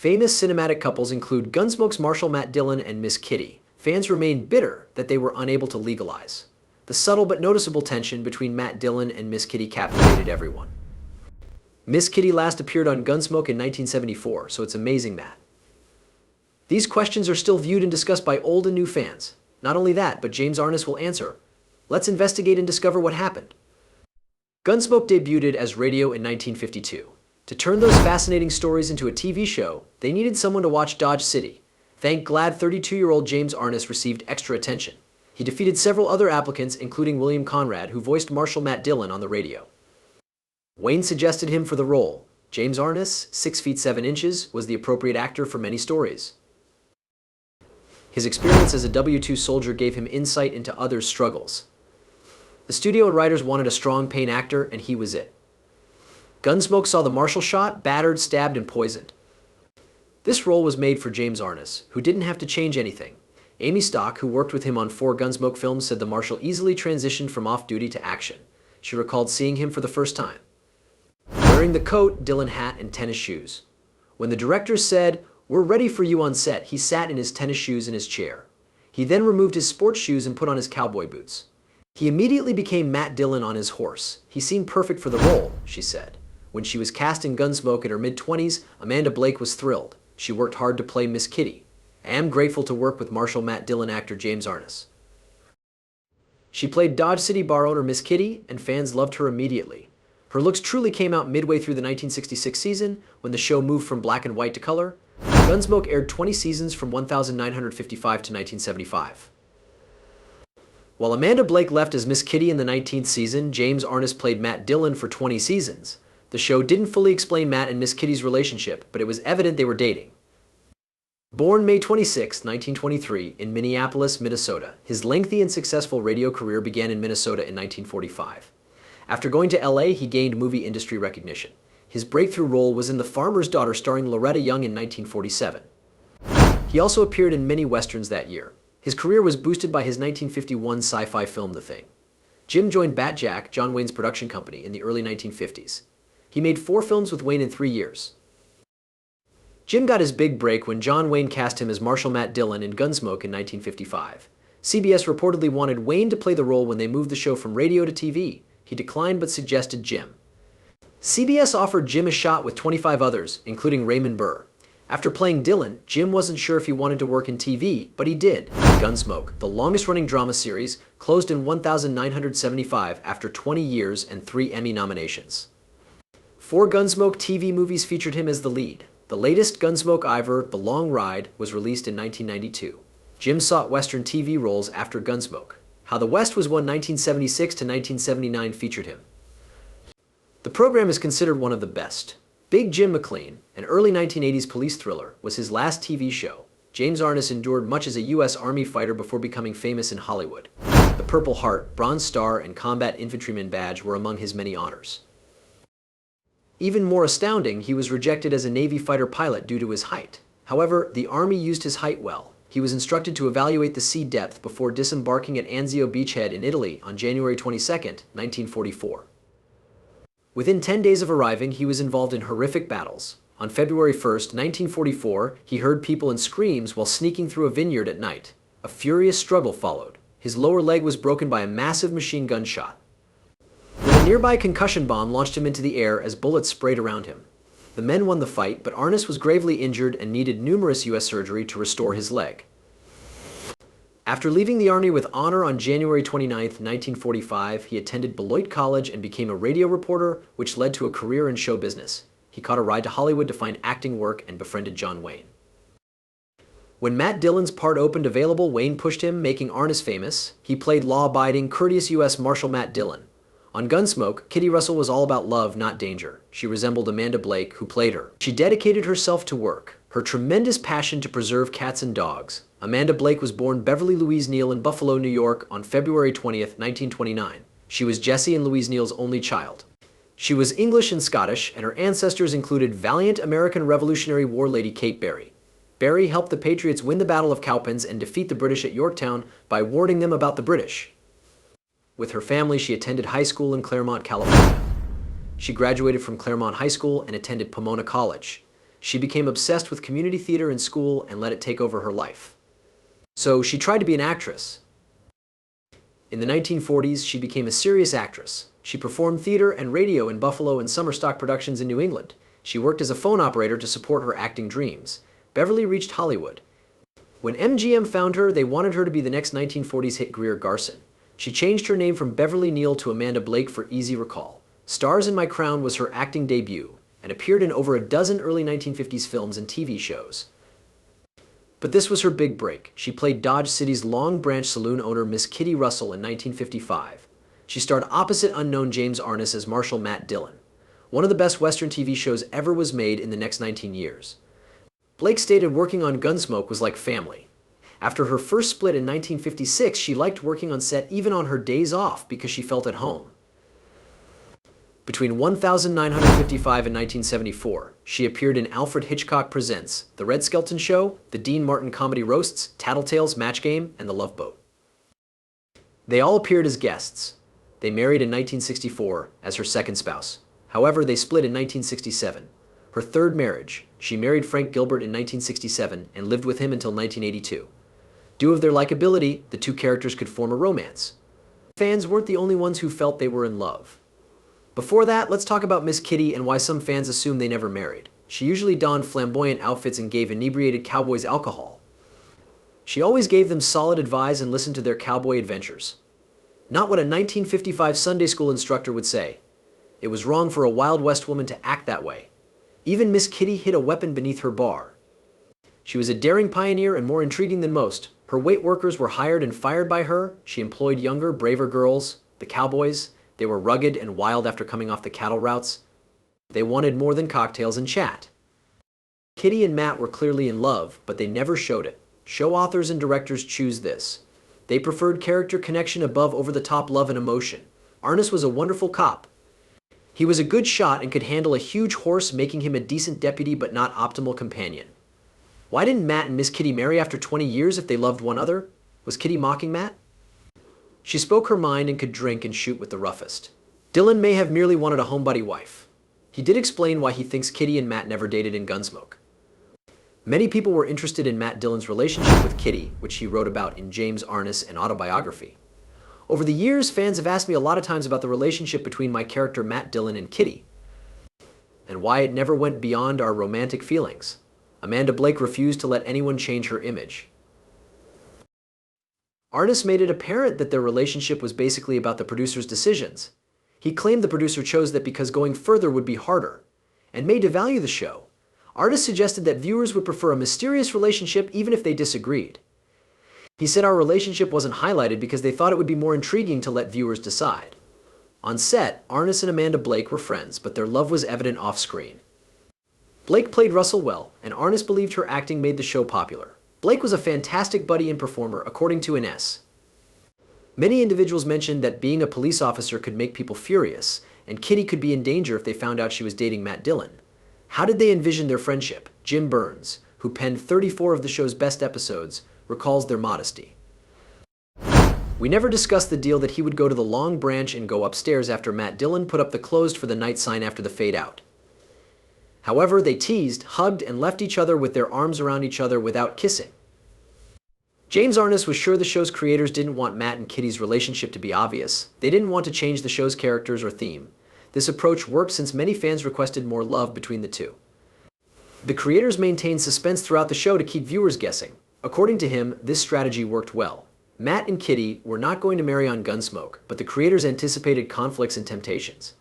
Famous cinematic couples include Gunsmoke's Marshal Matt Dillon and Miss Kitty. Fans remain bitter that they were unable to legalize. The subtle but noticeable tension between Matt Dillon and Miss Kitty captivated everyone. Miss Kitty last appeared on Gunsmoke in 1974, so it's amazing that. These questions are still viewed and discussed by old and new fans. Not only that, but James Arness will answer. Let's investigate and discover what happened. Gunsmoke debuted as radio in 1952. To turn those fascinating stories into a TV show, they needed someone to watch Dodge City. Thank glad 32-year-old James Arness received extra attention. He defeated several other applicants, including William Conrad, who voiced Marshal Matt Dillon on the radio. Wayne suggested him for the role. James Arness, 6 feet 7 inches, was the appropriate actor for many stories. His experience as a W-2 soldier gave him insight into others' struggles. The studio and writers wanted a strong pain actor, and he was it. Gunsmoke saw the Marshal shot, battered, stabbed, and poisoned. This role was made for James Arness, who didn't have to change anything. Amy Stock, who worked with him on 4 Gunsmoke films, said the Marshal easily transitioned from off-duty to action. She recalled seeing him for the first time. Wearing the coat, Dillon hat, and tennis shoes. When the director said, "We're ready for you on set," he sat in his tennis shoes in his chair. He then removed his sports shoes and put on his cowboy boots. He immediately became Matt Dillon on his horse. He seemed perfect for the role, she said. When she was cast in Gunsmoke in her mid-20s, Amanda Blake was thrilled. She worked hard to play Miss Kitty. I am grateful to work with Marshal Matt Dillon actor James Arness. She played Dodge City bar owner Miss Kitty, and fans loved her immediately. Her looks truly came out midway through the 1966 season, when the show moved from black and white to color. Gunsmoke aired 20 seasons from 1955 to 1975. While Amanda Blake left as Miss Kitty in the 19th season, James Arness played Matt Dillon for 20 seasons. The show didn't fully explain Matt and Miss Kitty's relationship, but it was evident they were dating. Born May 26, 1923, in Minneapolis, Minnesota, his lengthy and successful radio career began in Minnesota in 1945. After going to LA, he gained movie industry recognition. His breakthrough role was in The Farmer's Daughter starring Loretta Young in 1947. He also appeared in many westerns that year. His career was boosted by his 1951 sci-fi film The Thing. Jim joined Bat Jack, John Wayne's production company, in the early 1950s. He made 4 films with Wayne in 3 years. Jim got his big break when John Wayne cast him as Marshal Matt Dillon in Gunsmoke in 1955. CBS reportedly wanted Wayne to play the role when they moved the show from radio to TV. He declined but suggested Jim. CBS offered Jim a shot with 25 others, including Raymond Burr. After playing Dillon, Jim wasn't sure if he wanted to work in TV, but he did. Gunsmoke, the longest-running drama series, closed in 1975 after 20 years and 3 Emmy nominations. 4 Gunsmoke TV movies featured him as the lead. The latest Gunsmoke ever, The Long Ride, was released in 1992. Jim sought Western TV roles after Gunsmoke. How the West Was Won 1976 to 1979 featured him. The program is considered one of the best. Big Jim McLean, an early 1980s police thriller, was his last TV show. James Arness endured much as a U.S. Army fighter before becoming famous in Hollywood. The Purple Heart, Bronze Star, and Combat Infantryman Badge were among his many honors. Even more astounding, he was rejected as a Navy fighter pilot due to his height. However, the Army used his height well. He was instructed to evaluate the sea depth before disembarking at Anzio beachhead in Italy on January 22, 1944. Within 10 days of arriving, he was involved in horrific battles. On February 1, 1944, he heard people and screams while sneaking through a vineyard at night. A furious struggle followed. His lower leg was broken by a massive machine gun shot. Then a nearby concussion bomb launched him into the air as bullets sprayed around him. The men won the fight, but Arness was gravely injured and needed numerous U.S. surgery to restore his leg. After leaving the Army with honor on January 29, 1945, he attended Beloit College and became a radio reporter, which led to a career in show business. He caught a ride to Hollywood to find acting work and befriended John Wayne. When Matt Dillon's part opened available, Wayne pushed him, making Arness famous. He played law-abiding, courteous U.S. Marshal Matt Dillon. On Gunsmoke, Kitty Russell was all about love, not danger. She resembled Amanda Blake, who played her. She dedicated herself to work, her tremendous passion to preserve cats and dogs. Amanda Blake was born Beverly Louise Neal in Buffalo, New York on February 20, 1929. She was Jessie and Louise Neal's only child. She was English and Scottish, and her ancestors included valiant American Revolutionary War lady Kate Barry. Barry helped the Patriots win the Battle of Cowpens and defeat the British at Yorktown by warning them about the British. With her family, she attended high school in Claremont, California. She graduated from Claremont High School and attended Pomona College. She became obsessed with community theater in school and let it take over her life. So she tried to be an actress. In the 1940s, she became a serious actress. She performed theater and radio in Buffalo and summer stock productions in New England. She worked as a phone operator to support her acting dreams. Beverly reached Hollywood. When MGM found her, they wanted her to be the next 1940s hit Greer Garson. She changed her name from Beverly Neal to Amanda Blake for easy recall. Stars in My Crown was her acting debut, and appeared in over a dozen early 1950s films and TV shows. But this was her big break. She played Dodge City's Long Branch saloon owner Miss Kitty Russell in 1955. She starred opposite unknown James Arness as Marshal Matt Dillon. One of the best Western TV shows ever was made in the next 19 years. Blake stated working on Gunsmoke was like family. After her first split in 1956, she liked working on set even on her days off because she felt at home. Between 1955 and 1974, she appeared in Alfred Hitchcock Presents, The Red Skelton Show, The Dean Martin Comedy Roasts, Tattletales, Match Game, and The Love Boat. They all appeared as guests. They married in 1964 as her second spouse. However, they split in 1967. Her third marriage, she married Frank Gilbert in 1967 and lived with him until 1982. Due to their likability, the two characters could form a romance. Fans weren't the only ones who felt they were in love. Before that, let's talk about Miss Kitty and why some fans assume they never married. She usually donned flamboyant outfits and gave inebriated cowboys alcohol. She always gave them solid advice and listened to their cowboy adventures. Not what a 1955 Sunday school instructor would say. It was wrong for a Wild West woman to act that way. Even Miss Kitty hid a weapon beneath her bar. She was a daring pioneer and more intriguing than most. Her wait workers were hired and fired by her. She employed younger, braver girls, the cowboys. They were rugged and wild after coming off the cattle routes. They wanted more than cocktails and chat. Kitty and Matt were clearly in love, but they never showed it. Show authors and directors choose this. They preferred character connection above over-the-top love and emotion. Arness was a wonderful cop. He was a good shot and could handle a huge horse, making him a decent deputy but not optimal companion. Why didn't Matt and Miss Kitty marry after 20 years if they loved one another? Was Kitty mocking Matt? She spoke her mind and could drink and shoot with the roughest. Dillon may have merely wanted a homebody wife. He did explain why he thinks Kitty and Matt never dated in Gunsmoke. Many people were interested in Matt Dillon's relationship with Kitty, which he wrote about in James Arness' An Autobiography. Over the years, fans have asked me a lot of times about the relationship between my character Matt Dillon and Kitty, and why it never went beyond our romantic feelings. Amanda Blake refused to let anyone change her image. Arness made it apparent that their relationship was basically about the producer's decisions. He claimed the producer chose that because going further would be harder, and may devalue the show. Arness suggested that viewers would prefer a mysterious relationship even if they disagreed. He said our relationship wasn't highlighted because they thought it would be more intriguing to let viewers decide. On set, Arness and Amanda Blake were friends, but their love was evident off-screen. Blake played Russell well, and Arness believed her acting made the show popular. Blake was a fantastic buddy and performer, according to Arness. Many individuals mentioned that being a police officer could make people furious, and Kitty could be in danger if they found out she was dating Matt Dillon. How did they envision their friendship? Jim Burns, who penned 34 of the show's best episodes, recalls their modesty. We never discussed the deal that he would go to the Long Branch and go upstairs after Matt Dillon put up the closed for the night sign after the fade out. However, they teased, hugged, and left each other with their arms around each other without kissing. James Arness was sure the show's creators didn't want Matt and Kitty's relationship to be obvious. They didn't want to change the show's characters or theme. This approach worked since many fans requested more love between the two. The creators maintained suspense throughout the show to keep viewers guessing. According to him, this strategy worked well. Matt and Kitty were not going to marry on Gunsmoke, but the creators anticipated conflicts and temptations.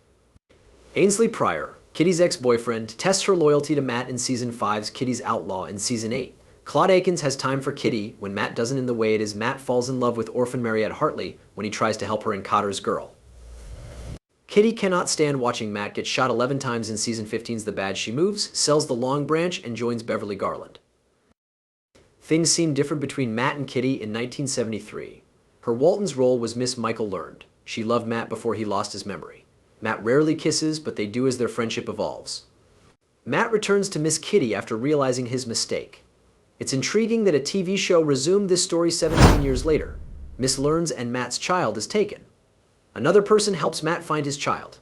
Ainsley Pryor, Kitty's ex-boyfriend, tests her loyalty to Matt in Season 5's Kitty's Outlaw in Season 8. Claude Akins has time for Kitty when Matt doesn't in the way it is Matt falls in love with orphan Mariette Hartley when he tries to help her in Cotter's Girl. Kitty cannot stand watching Matt get shot 11 times in Season 15's The Bad She Moves, sells the Long Branch, and joins Beverly Garland. Things seemed different between Matt and Kitty in 1973. Her Walton's role was Miss Michael Learned. She loved Matt before he lost his memory. Matt rarely kisses, but they do as their friendship evolves. Matt returns to Miss Kitty after realizing his mistake. It's intriguing that a TV show resumed this story 17 years later. Miss learns and Matt's child is taken. Another person helps Matt find his child.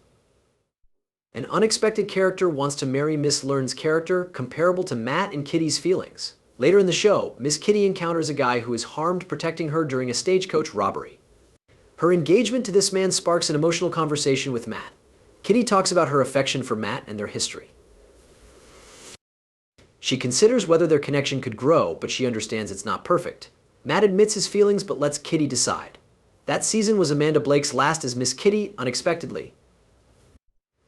An unexpected character wants to marry Miss Learn's character, comparable to Matt and Kitty's feelings. Later in the show, Miss Kitty encounters a guy who is harmed protecting her during a stagecoach robbery. Her engagement to this man sparks an emotional conversation with Matt. Kitty talks about her affection for Matt and their history. She considers whether their connection could grow, but she understands it's not perfect. Matt admits his feelings but lets Kitty decide. That season was Amanda Blake's last as Miss Kitty, unexpectedly.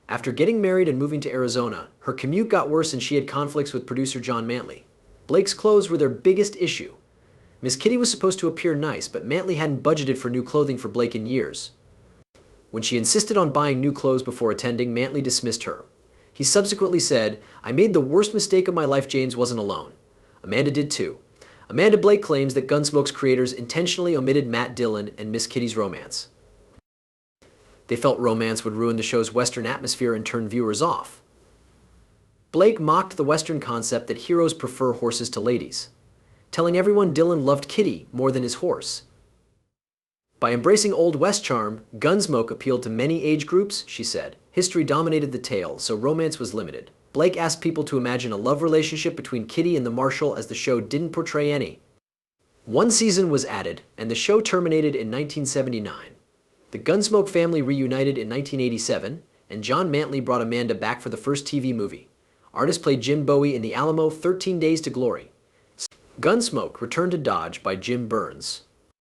After getting married and moving to Arizona, her commute got worse and she had conflicts with producer John Mantley. Blake's clothes were their biggest issue. Miss Kitty was supposed to appear nice, but Mantley hadn't budgeted for new clothing for Blake in years. When she insisted on buying new clothes before attending, Mantley dismissed her. He subsequently said, "I made the worst mistake of my life. James wasn't alone. Amanda did too." Amanda Blake claims that Gunsmoke's creators intentionally omitted Matt Dillon and Miss Kitty's romance. They felt romance would ruin the show's Western atmosphere and turn viewers off. Blake mocked the Western concept that heroes prefer horses to ladies, telling everyone Dillon loved Kitty more than his horse. By embracing Old West charm, Gunsmoke appealed to many age groups, she said. History dominated the tale, so romance was limited. Blake asked people to imagine a love relationship between Kitty and the Marshal, as the show didn't portray any. One season was added, and the show terminated in 1979. The Gunsmoke family reunited in 1987, and John Mantley brought Amanda back for the first TV movie. Arness played Jim Bowie in The Alamo, 13 Days to Glory. Gunsmoke returned to Dodge by Jim Burns.